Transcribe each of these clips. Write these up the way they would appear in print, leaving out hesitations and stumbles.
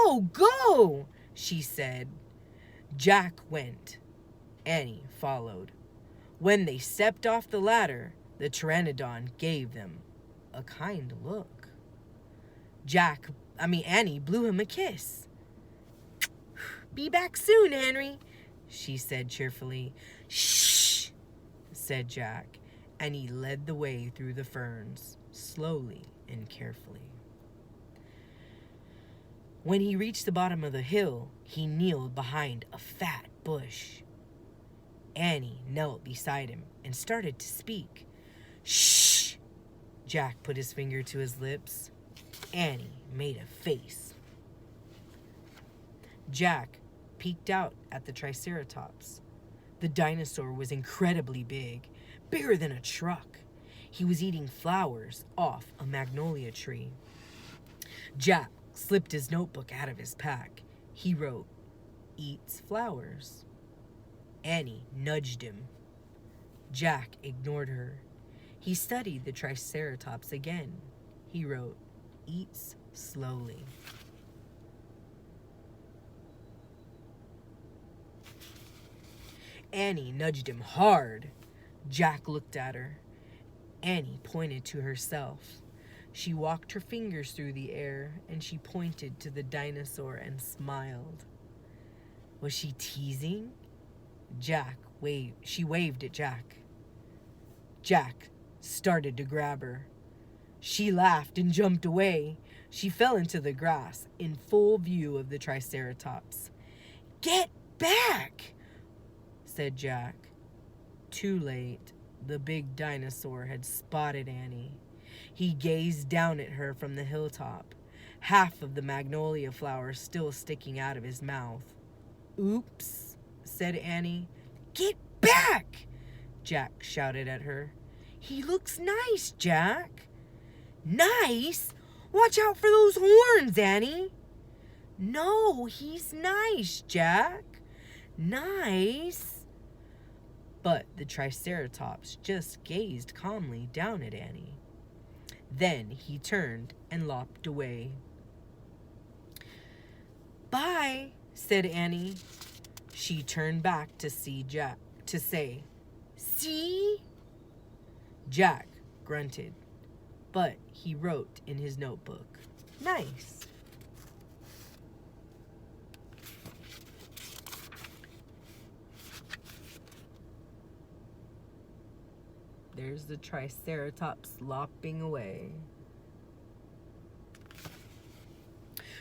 Go, go, she said. Jack went. Annie followed. When they stepped off the ladder, the pteranodon gave them a kind look. Annie blew him a kiss. Be back soon, Henry, she said cheerfully. Shh, said Jack, and he led the way through the ferns, slowly and carefully. When he reached the bottom of the hill, he kneeled behind a fat bush. Annie knelt beside him and started to speak. Shh! Jack put his finger to his lips. Annie made a face. Jack peeked out at the Triceratops. The dinosaur was incredibly big, bigger than a truck. He was eating flowers off a magnolia tree. Jack slipped his notebook out of his pack. He wrote, "Eats flowers." Annie nudged him. Jack ignored her. He studied the Triceratops again. He wrote, "Eats slowly." Annie nudged him hard. Jack looked at her. Annie pointed to herself. She walked her fingers through the air, and she pointed to the dinosaur and smiled. Was she teasing? She waved at Jack. Jack started to grab her. She laughed and jumped away. She fell into the grass in full view of the Triceratops. "Get back!" said Jack. Too late. The big dinosaur had spotted Annie. He gazed down at her from the hilltop, half of the magnolia flower still sticking out of his mouth. "Oops," said Annie. "Get back!" Jack shouted at her. "He looks nice, Jack." "Nice? Watch out for those horns, Annie." "No, he's nice, Jack. Nice." But the Triceratops just gazed calmly down at Annie. Then he turned and lopped away. "Bye," said Annie. She turned back to see Jack, to say, "See?" Jack grunted, but he wrote in his notebook, "Nice." There's the Triceratops lopping away.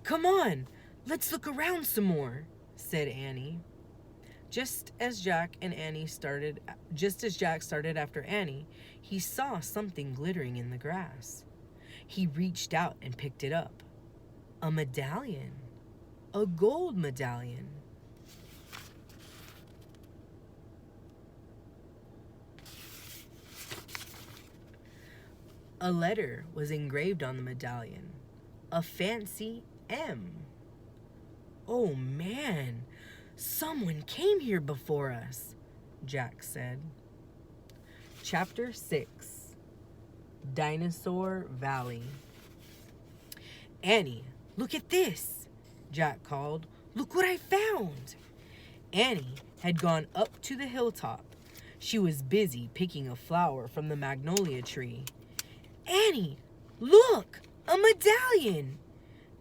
"Come on, let's look around some more," said Annie. Just as Jack started after Annie, he saw something glittering in the grass. He reached out and picked it up. A medallion. A gold medallion. A letter was engraved on the medallion. A fancy M. "Oh man, someone came here before us," Jack said. Chapter 6. Dinosaur Valley. "Annie, look at this," Jack called. "Look what I found." Annie had gone up to the hilltop. She was busy picking a flower from the magnolia tree. "Annie, look, a medallion!"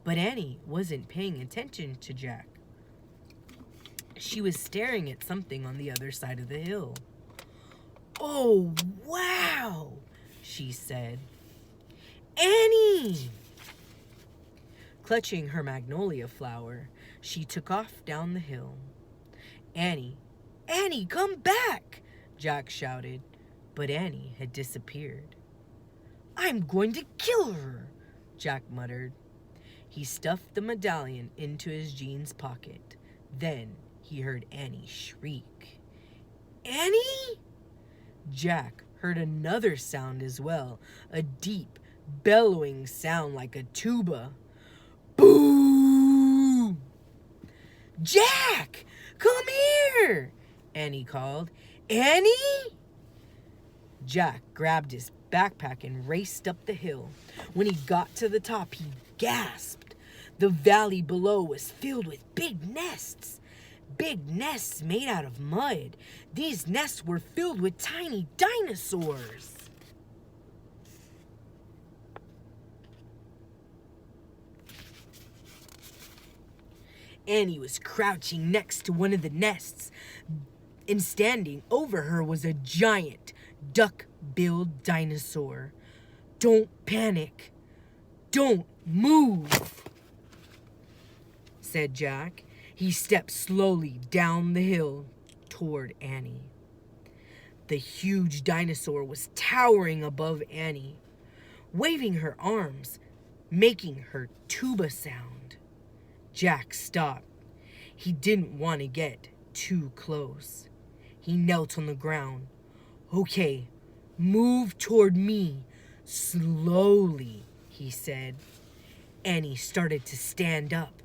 But Annie wasn't paying attention to Jack. She was staring at something on the other side of the hill. "Oh, wow," she said. "Annie!" Clutching her magnolia flower, she took off down the hill. "Annie, Annie, come back!" Jack shouted, but Annie had disappeared. "I'm going to kill her," Jack muttered. He stuffed the medallion into his jeans pocket. Then he heard Annie shriek. "Annie?" Jack heard another sound as well, a deep, bellowing sound like a tuba. "Boom!" "Jack, come here!" Annie called. "Annie?" Jack grabbed his backpack and raced up the hill. When he got to the top, he gasped. The valley below was filled with big nests. Big nests made out of mud. These nests were filled with tiny dinosaurs. Annie was crouching next to one of the nests, and standing over her was a giant duck-billed dinosaur. "Don't panic. Don't move," said Jack. He stepped slowly down the hill toward Annie. The huge dinosaur was towering above Annie, waving her arms, making her tuba sound. Jack stopped. He didn't want to get too close. He knelt on the ground. "Okay, move toward me, slowly," he said. Annie started to stand up.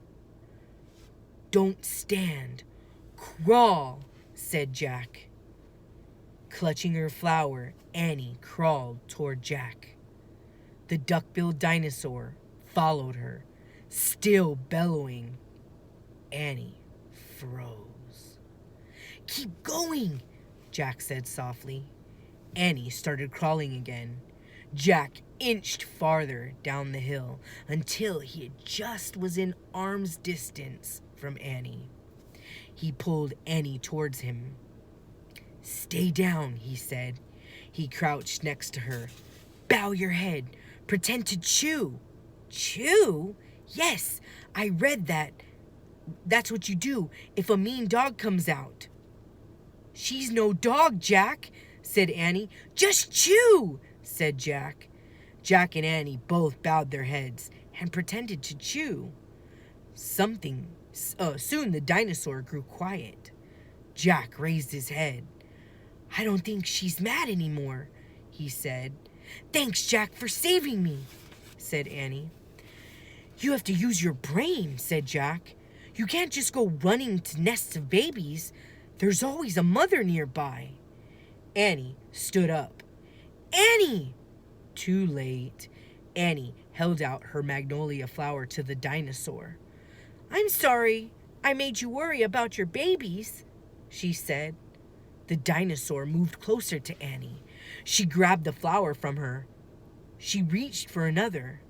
"Don't stand, crawl," said Jack. Clutching her flower, Annie crawled toward Jack. The duck-billed dinosaur followed her, still bellowing. Annie froze. "Keep going," Jack said softly. Annie started crawling again. Jack inched farther down the hill until he just was in arm's distance from Annie. He pulled Annie towards him. "Stay down," he said. He crouched next to her. "Bow your head. Pretend to chew." "Chew? Yes, I read that. That's what you do if a mean dog comes out." "She's no dog, Jack," said Annie. "Just chew," said Jack. Jack and Annie both bowed their heads and pretended to chew. Soon the dinosaur grew quiet. Jack raised his head. "I don't think she's mad anymore," he said. "Thanks, Jack, for saving me," said Annie. "You have to use your brain," said Jack. "You can't just go running to nests of babies. There's always a mother nearby." Annie stood up. "Annie!" Too late. Annie held out her magnolia flower to the dinosaur. "I'm sorry I made you worry about your babies," she said. The dinosaur moved closer to Annie. She grabbed the flower from her. She reached for another.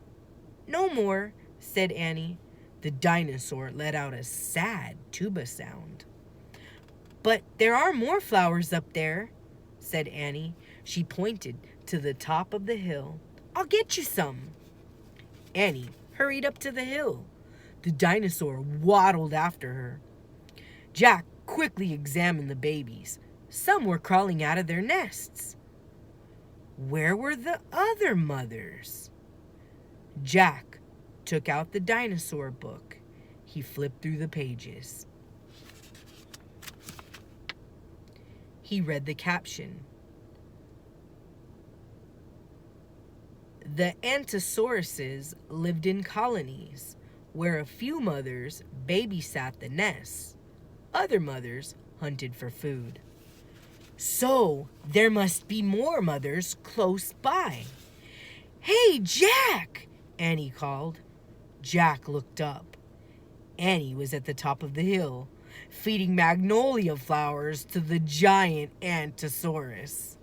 "No more," said Annie. The dinosaur let out a sad tuba sound. "But there are more flowers up there," said Annie. She pointed to the top of the hill. "I'll get you some." Annie hurried up to the hill. The dinosaur waddled after her. Jack quickly examined the babies. Some were crawling out of their nests. Where were the other mothers? Jack took out the dinosaur book. He flipped through the pages. He read the caption. The Antosauruses lived in colonies, where a few mothers babysat the nests. Other mothers hunted for food. So there must be more mothers close by. "Hey, Jack!" Annie called. Jack looked up. Annie was at the top of the hill, feeding magnolia flowers to the giant Antosaurus.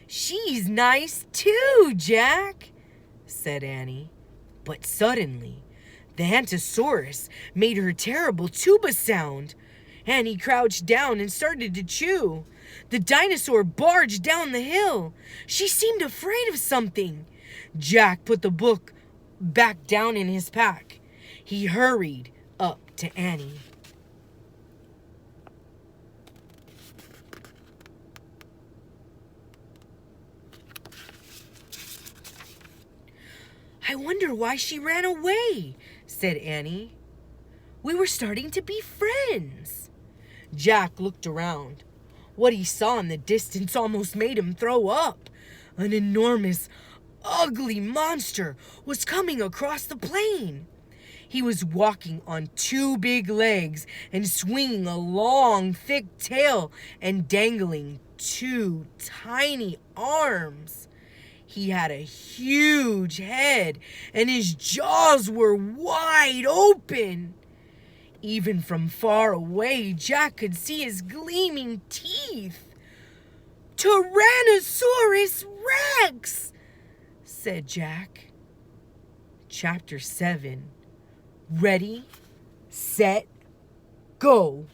"She's nice too, Jack," said Annie. But suddenly, the Antosaurus made her terrible tuba sound. Annie crouched down and started to chew. The dinosaur barged down the hill. She seemed afraid of something. Jack put the book back down in his pack. He hurried up to Annie. "I wonder why she ran away," said Annie. "We were starting to be friends." Jack looked around. What he saw in the distance almost made him throw up. An enormous, ugly monster was coming across the plain. He was walking on two big legs and swinging a long, thick tail and dangling two tiny arms. He had a huge head, and his jaws were wide open. Even from far away, Jack could see his gleaming teeth. "Tyrannosaurus Rex!" said Jack. Chapter 7. Ready, set, go.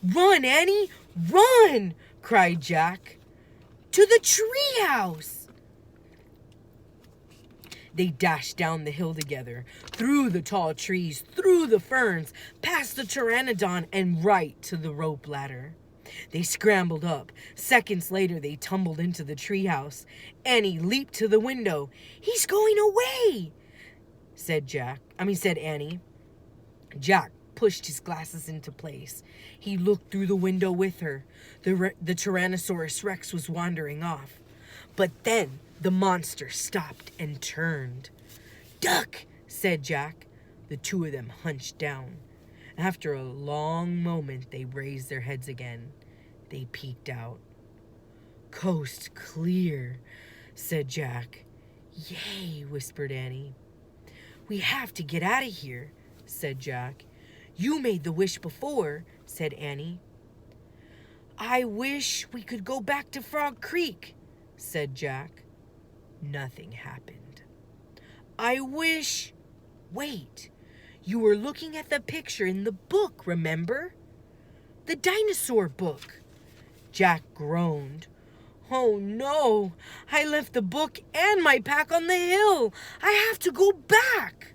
"Run, Annie, run!" cried Jack. "To the treehouse!" They dashed down the hill together, through the tall trees, through the ferns, past the pteranodon, and right to the rope ladder. They scrambled up. Seconds later, they tumbled into the treehouse. Annie leaped to the window. "He's going away," said Annie. Jack pushed his glasses into place. He looked through the window with her. The Tyrannosaurus Rex was wandering off. But then the monster stopped and turned. "Duck," said Jack. The two of them hunched down. After a long moment, they raised their heads again. They peeked out. "Coast clear," said Jack. "Yay," whispered Annie. "We have to get out of here," said Jack. "You made the wish before," said Annie. "I wish we could go back to Frog Creek," said Jack. Nothing happened. Wait, you were looking at the picture in the book, remember? The dinosaur book." Jack groaned. "Oh no, I left the book and my pack on the hill. I have to go back."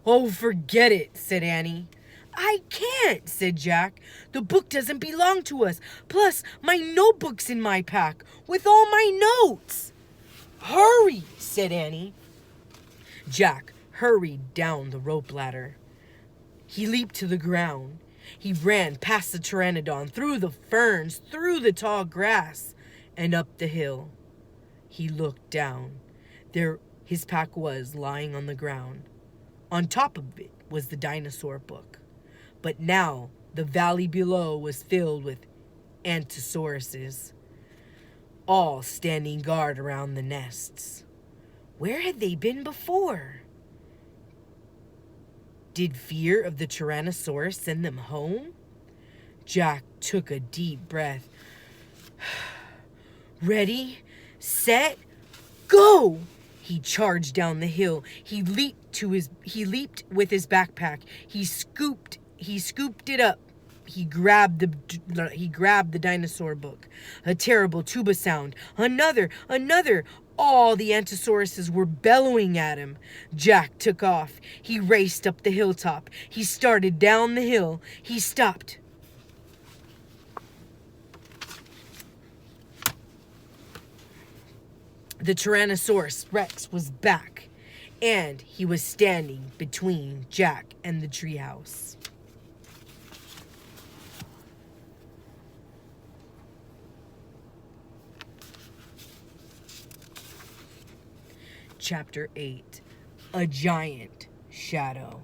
"Oh, forget it," said Annie. "I can't," said Jack. "The book doesn't belong to us. Plus, my notebook's in my pack with all my notes." "Hurry," said Annie. Jack hurried down the rope ladder. He leaped to the ground. He ran past the pteranodon, through the ferns, through the tall grass, and up the hill. He looked down. There his pack was lying on the ground. On top of it was the dinosaur book. But now the valley below was filled with Antosauruses, all standing guard around the nests. Where had they been before? Did fear of the Tyrannosaurus send them home? Jack took a deep breath. "Ready, set, go!" He charged down the hill. He leaped with his backpack. He scooped it up. He grabbed the dinosaur book. A terrible tuba sound. Another. All the Antosauruses were bellowing at him. Jack took off. He raced up the hilltop. He started down the hill. He stopped. The Tyrannosaurus Rex was back, and he was standing between Jack and the treehouse. Chapter 8. A Giant Shadow.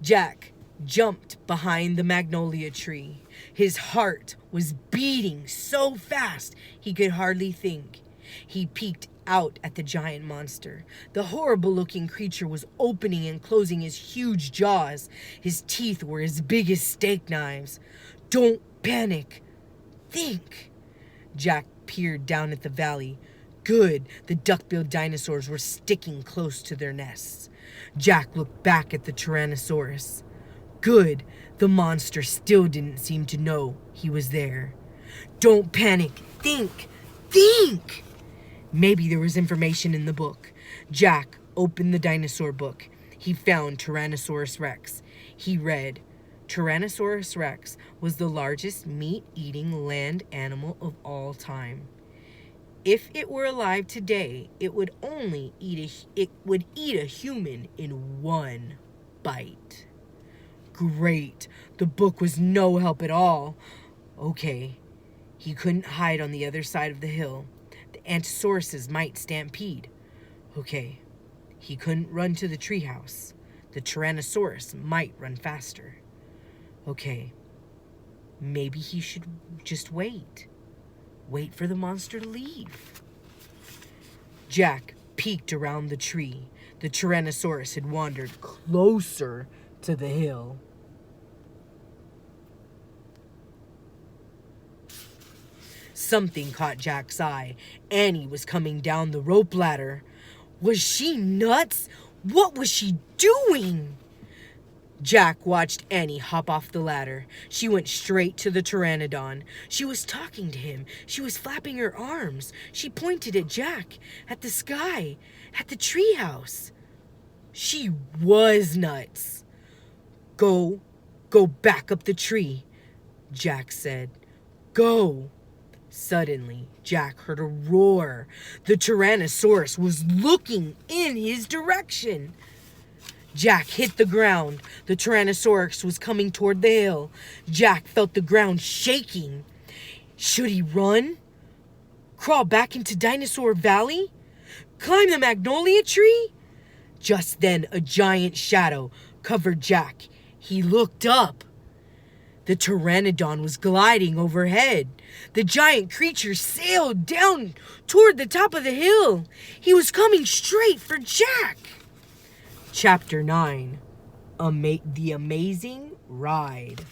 Jack jumped behind the magnolia tree. His heart was beating so fast he could hardly think. He peeked out at the giant monster. The horrible-looking creature was opening and closing his huge jaws. His teeth were as big as steak knives. "Don't panic. Think." Jack peered down at the valley. Good, the duck-billed dinosaurs were sticking close to their nests. Jack looked back at the Tyrannosaurus. Good, the monster still didn't seem to know he was there. "Don't panic. Think. Maybe there was information in the book. Jack opened the dinosaur book. He found Tyrannosaurus Rex. He read, Tyrannosaurus Rex was the largest meat-eating land animal of all time. If it were alive today, it would eat a human in one bite. Great. The book was no help at all. Okay. He couldn't hide on the other side of the hill. The Antosauruses might stampede. Okay. He couldn't run to the treehouse. The Tyrannosaurus might run faster. Okay. Maybe he should just wait. wait for the monster to leave. Jack peeked around the tree. The Tyrannosaurus had wandered closer to the hill. Something caught Jack's eye. Annie was coming down the rope ladder. Was she nuts? What was she doing? Jack watched Annie hop off the ladder. She went straight to the Pteranodon. She was talking to him. She was flapping her arms. She pointed at Jack, at the sky, at the treehouse. She was nuts. Go back up the tree, Jack said. Go. Suddenly, Jack heard a roar. The Tyrannosaurus was looking in his direction. Jack hit the ground. The Tyrannosaurus was coming toward the hill. Jack felt the ground shaking. Should he run? Crawl back into Dinosaur Valley? Climb the magnolia tree? Just then, a giant shadow covered Jack. He looked up. The Pteranodon was gliding overhead. The giant creature sailed down toward the top of the hill. He was coming straight for Jack. Chapter 9, The Amazing Ride.